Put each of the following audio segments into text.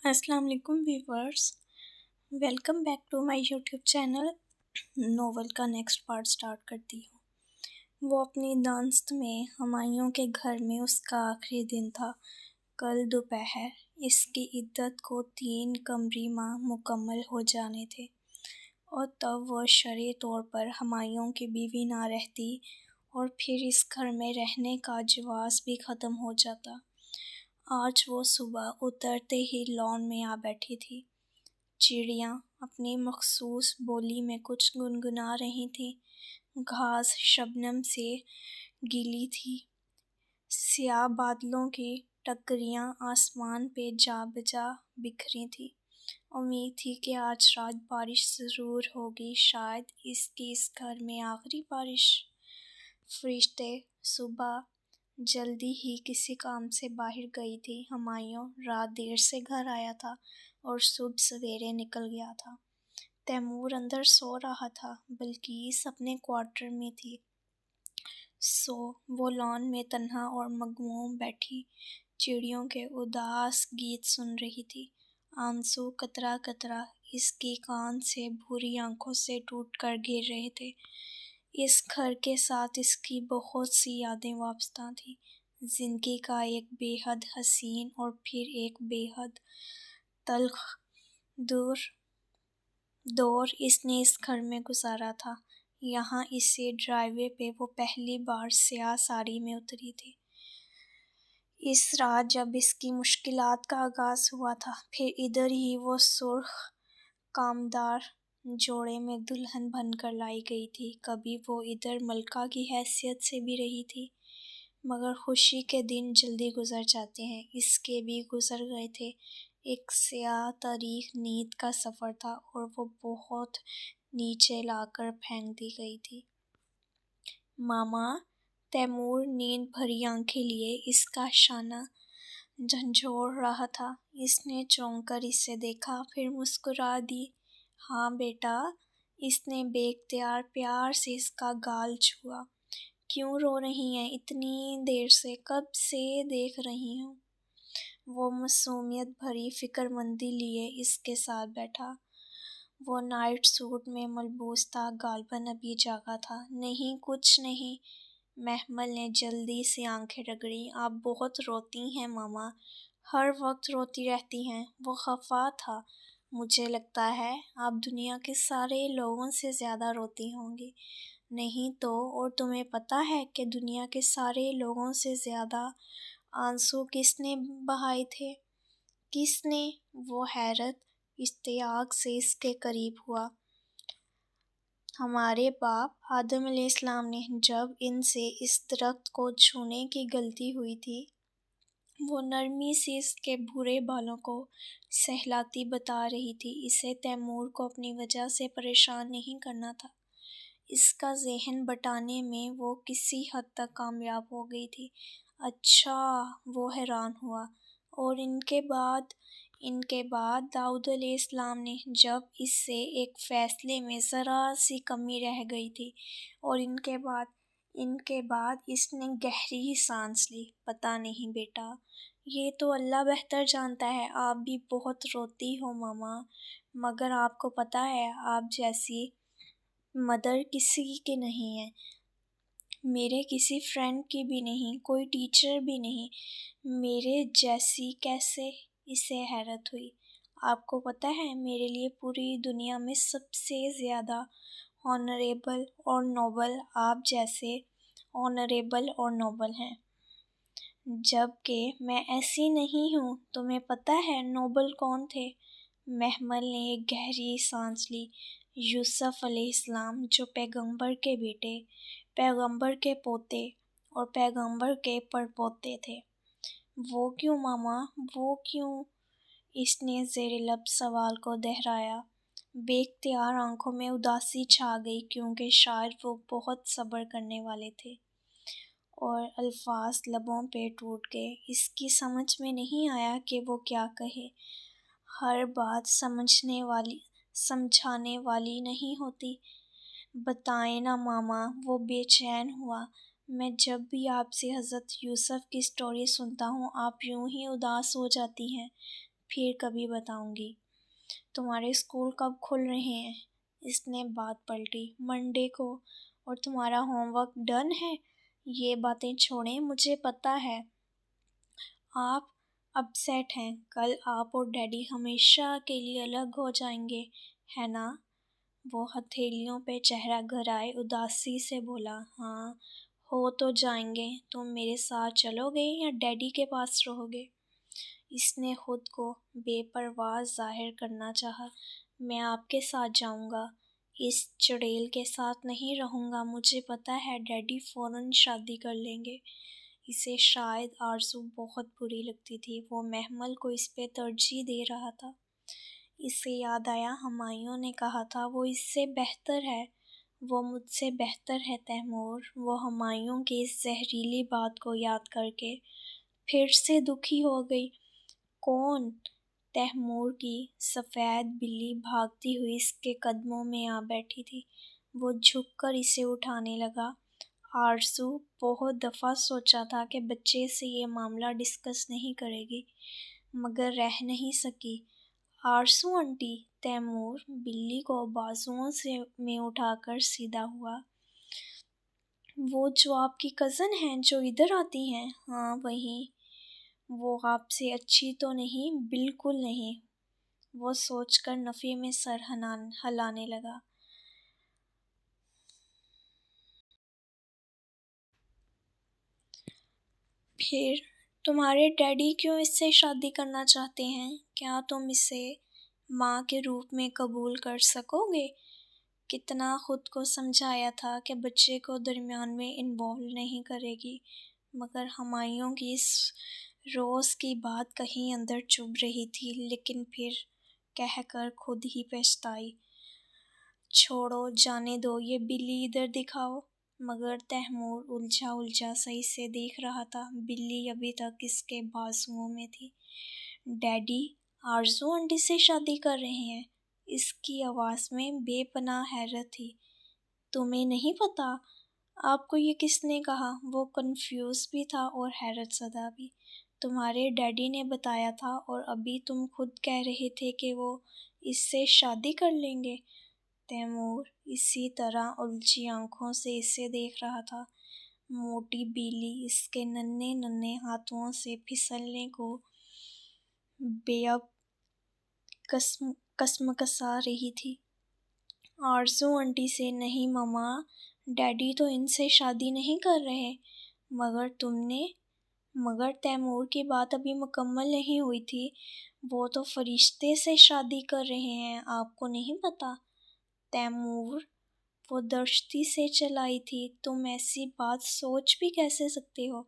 السلام علیکم viewers, welcome back to my YouTube channel. Novel کا نیکسٹ پارٹ سٹارٹ کرتی ہوں۔ وہ اپنی دانست میں ہمایوں کے گھر میں اس کا آخری دن تھا۔ کل دوپہر اس کی عدت کو 3 قمری ماہ مکمل ہو جانے تھے، اور تب وہ شرعی طور پر ہمایوں کی بیوی نہ رہتی اور پھر اس گھر میں رہنے کا جواز بھی ختم ہو جاتا۔ آج وہ صبح اترتے ہی لان میں آ بیٹھی تھی۔ چڑیاں اپنی مخصوص بولی میں کچھ گنگنا رہی تھیں۔ گھاس شبنم سے گیلی تھی۔ سیاہ بادلوں کی ٹکریاں آسمان پہ جا بجا بکھری تھیں۔ امید تھی کہ آج رات بارش ضرور ہوگی، شاید اس گھر میں آخری بارش۔ فرشتے صبح جلدی ہی کسی کام سے باہر گئی تھی۔ ہمایوں رات دیر سے گھر آیا تھا اور صبح سویرے نکل گیا تھا۔ تیمور اندر سو رہا تھا، بلقیس اپنے کوارٹر میں تھی۔ وہ لان میں تنہا اور مغموم بیٹھی چڑیوں کے اداس گیت سن رہی تھی۔ آنسو قطرہ قطرہ اس کی کان سے بھوری آنکھوں سے ٹوٹ کر گر رہے تھے۔ اس گھر کے ساتھ اس کی بہت سی یادیں وابستہ تھیں۔ زندگی کا ایک بے حد حسین اور پھر ایک بے حد تلخ دور اس نے اس گھر میں گزارا تھا۔ یہاں اسی ڈرائی وے پہ وہ پہلی بار سیاہ ساڑی میں اتری تھی۔ اس رات جب اس کی مشکلات کا آغاز ہوا تھا، پھر ادھر ہی وہ سرخ کامدار جوڑے میں دلہن بن کر لائی گئی تھی۔ کبھی وہ ادھر ملکہ کی حیثیت سے بھی رہی تھی، مگر خوشی کے دن جلدی گزر جاتے ہیں، اس کے بھی گزر گئے تھے۔ ایک سیاہ تاریک نیند کا سفر تھا اور وہ بہت نیچے لا کر پھینک دی گئی تھی۔ ماما، تیمور نیند بھری آنکھیں لیے اس کا شانہ جھنجھوڑ رہا تھا۔ اس نے چونک کر اسے دیکھا، پھر مسکرا دی۔ ہاں بیٹا، اس نے بے اختیار پیار سے اس کا گال چھوا۔ کیوں رو رہی ہیں اتنی دیر سے؟ کب سے دیکھ رہی ہوں۔ وہ معصومیت بھری فکر مندی لیے اس کے ساتھ بیٹھا۔ وہ نائٹ سوٹ میں ملبوس تھا، غالباً ابھی جاگا تھا۔ نہیں، کچھ نہیں۔ محمل نے جلدی سے آنکھیں رگڑیں۔ آپ بہت روتی ہیں ماما، ہر وقت روتی رہتی ہیں۔ وہ خفا تھا۔ مجھے لگتا ہے آپ دنیا کے سارے لوگوں سے زیادہ روتی ہوں گی۔ نہیں تو، اور تمہیں پتہ ہے کہ دنیا کے سارے لوگوں سے زیادہ آنسو کس نے بہائے تھے؟ کس نے؟ وہ حیرت اشتیاق سے اس کے قریب ہوا۔ ہمارے باپ آدم علیہ السلام نے۔ جب ان سے اس درخت کو چھونے کی غلطی ہوئی تھی، وہ نرمی سے اس کے بھورے بالوں کو سہلاتی بتا رہی تھی۔ اسے تیمور کو اپنی وجہ سے پریشان نہیں کرنا تھا۔ اس کا ذہن بٹانے میں وہ کسی حد تک کامیاب ہو گئی تھی۔ اچھا، وہ حیران ہوا۔ اور ان کے بعد داؤد علیہ السلام نے، جب اس سے ایک فیصلے میں ذرا سی کمی رہ گئی تھی، اور ان کے بعد اس نے گہری سانس لی۔ پتہ نہیں بیٹا، یہ تو اللہ بہتر جانتا ہے۔ آپ بھی بہت روتی ہو ماما، مگر آپ کو پتہ ہے آپ جیسی مدر کسی کی نہیں ہے، میرے کسی فرینڈ کی بھی نہیں، کوئی ٹیچر بھی نہیں۔ میرے جیسی کیسے؟ اسے حیرت ہوئی۔ آپ کو پتہ ہے میرے لیے پوری دنیا میں سب سے زیادہ آنریبل اور نوبل آپ جیسے آنریبل اور نوبل ہیں، جبکہ میں ایسی نہیں ہوں۔ تمہیں پتہ ہے نوبل کون تھے؟ محمل نے ایک گہری سانس لی۔ یوسف علیہ السلام، جو پیغمبر کے بیٹے، پیغمبر کے پوتے اور پیغمبر کے پڑپوتے تھے۔ وہ کیوں ماما، وہ کیوں؟ اس نے زیر لب سوال کو دہرایا۔ بے اختیار آنکھوں میں اداسی چھا گئی، کیونکہ شاید وہ بہت صبر کرنے والے تھے، اور الفاظ لبوں پہ ٹوٹ گئے۔ اس کی سمجھ میں نہیں آیا کہ وہ کیا کہے۔ ہر بات سمجھانے والی نہیں ہوتی۔ بتائیں نا ماما، وہ بے چین ہوا۔ میں جب بھی آپ سے حضرت یوسف کی سٹوری سنتا ہوں، آپ یوں ہی اداس ہو جاتی ہیں۔ پھر کبھی بتاؤں گی۔ تمہارے اسکول کب کھل رہے ہیں؟ اس نے بات پلٹی۔ منڈے کو۔ اور تمہارا ہوم ورک ڈن ہے؟ یہ باتیں چھوڑیں، مجھے پتہ ہے آپ اپسیٹ ہیں۔ کل آپ اور ڈیڈی ہمیشہ کے لیے الگ ہو جائیں گے، ہے نا؟ وہ ہتھیلیوں پہ چہرہ گہرائے اداسی سے بولا۔ ہاں، ہو تو جائیں گے۔ تم میرے ساتھ چلو گے یا ڈیڈی کے پاس رہو گے؟ اس نے خود کو بے پرواہ ظاہر کرنا چاہا۔ میں آپ کے ساتھ جاؤں گا، اس چڑیل کے ساتھ نہیں رہوں گا۔ مجھے پتہ ہے ڈیڈی فوراً شادی کر لیں گے۔ اسے شاید آرزو بہت بری لگتی تھی، وہ محمل کو اس پہ ترجیح دے رہا تھا۔ اسے یاد آیا ہمایوں نے کہا تھا وہ اس سے بہتر ہے، وہ مجھ سے بہتر ہے تیمور۔ وہ ہمایوں کی اس زہریلی بات کو یاد کر کے پھر سے دکھی ہو گئی۔ کون؟ تیمور کی سفید بلی بھاگتی ہوئی اس کے قدموں میں آ بیٹھی تھی۔ وہ جھک کر اسے اٹھانے لگا۔ آرزو بہت دفعہ سوچا تھا کہ بچے سے یہ معاملہ ڈسکس نہیں کرے گی، مگر رہ نہیں سکی۔ آرزو آنٹی، تیمور بلی کو بازوؤں میں اٹھا کر سیدھا ہوا۔ وہ جو آپ کی کزن ہیں جو ادھر آتی ہیں؟ ہاں وہی۔ وہ آپ سے اچھی تو نہیں؟ بالکل نہیں۔ وہ سوچ کر نفی میں سر ہلانے لگا۔ پھر تمہارے ڈیڈی کیوں اس سے شادی کرنا چاہتے ہیں؟ کیا تم اسے ماں کے روپ میں قبول کر سکو گے؟ کتنا خود کو سمجھایا تھا کہ بچے کو درمیان میں انوالو نہیں کرے گی، مگر ہمایوں کی اس روز کی بات کہیں اندر چبھ رہی تھی، لیکن پھر کہہ کر خود ہی پچھتائی۔ چھوڑو، جانے دو، یہ بلی ادھر دکھاؤ۔ مگر تیمور الجھا سا اسے دیکھ رہا تھا۔ بلی ابھی تک اس کے بازوؤں میں تھی۔ ڈیڈی آرزو آنٹی سے شادی کر رہے ہیں؟ اس کی آواز میں بے پناہ حیرت تھی۔ تمہیں نہیں پتا؟ آپ کو یہ کس نے کہا؟ وہ کنفیوز بھی تھا اور حیرت زدہ بھی۔ تمہارے ڈیڈی نے بتایا تھا، اور ابھی تم خود کہہ رہے تھے کہ وہ اس سے شادی کر لیں گے۔ تیمور اسی طرح الجھی آنکھوں سے اسے دیکھ رہا تھا۔ موٹی بلی اس کے ننھے ننھے ہاتھوں سے پھسلنے کو بے اب کسمکسا رہی تھی۔ آرزو آنٹی سے؟ نہیں مما، ڈیڈی تو ان سے شادی نہیں کر رہے۔ مگر تم نے؟ مگر تیمور کی بات ابھی مکمل نہیں ہوئی تھی۔ وہ تو فرشتے سے شادی کر رہے ہیں، آپ کو نہیں پتا؟ تیمور، وہ درشتی سے چلائی تھی، تم ایسی بات سوچ بھی کیسے سکتے ہو؟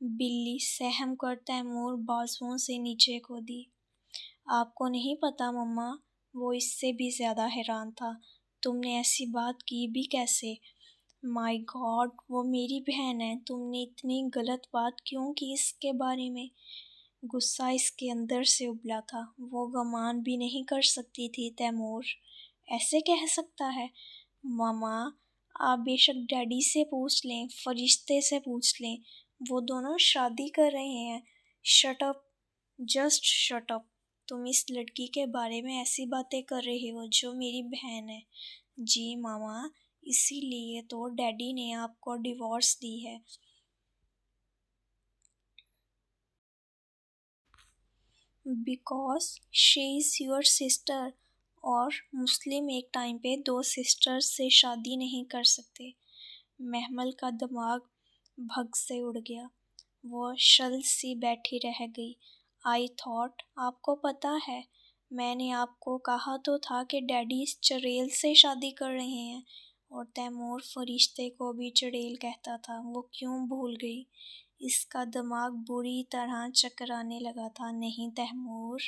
بلی سہم کر تیمور بازوؤں سے نیچے کو دی۔ آپ کو نہیں پتا مما؟ وہ اس سے بھی زیادہ حیران تھا۔ تم نے ایسی بات کی بھی کیسے؟ مائی گاڈ، وہ میری بہن ہے، تم نے اتنی غلط بات کیوں کی اس کے بارے میں؟ غصہ اس کے اندر سے ابلا تھا۔ وہ گمان بھی نہیں کر سکتی تھی تیمور ایسے کہہ سکتا ہے۔ ماما، آپ بے شک ڈیڈی سے پوچھ لیں، فرشتے سے پوچھ لیں، وہ دونوں شادی کر رہے ہیں۔ Shut up, just shut up. تم اس لڑکی کے بارے میں ایسی باتیں کر رہے ہو جو میری بہن ہے۔ جی ماما، اسی لیے تو ڈیڈی نے آپ کو ڈیورس دی ہے۔ Because she is your sister, اور مسلم ایک ٹائم پہ دو سسٹرز سے شادی نہیں کر سکتے۔ محمل کا دماغ بھگ سے اڑ گیا۔ وہ شل سی بیٹھی رہ گئی۔ آئی تھاٹ، آپ کو پتہ ہے، میں نے آپ کو کہا تو تھا کہ ڈیڈی اس چڑیل سے شادی کر رہے ہیں، اور تیمور فرشتے کو بھی چڑیل کہتا تھا۔ وہ کیوں بھول گئی؟ اس کا دماغ بری طرح چکرانے لگا تھا۔ نہیں تیمور،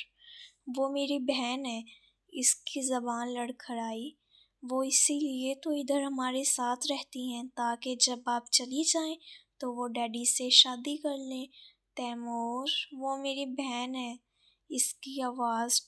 وہ میری بہن ہے۔ اس کی زبان لڑکھڑائی۔ وہ اسی لیے تو ادھر ہمارے ساتھ رہتی ہیں، تاکہ جب آپ چلی جائیں تو وہ ڈیڈی سے شادی کر لیں۔ تیمور، وہ میری بہن ہے۔ اس کی آواز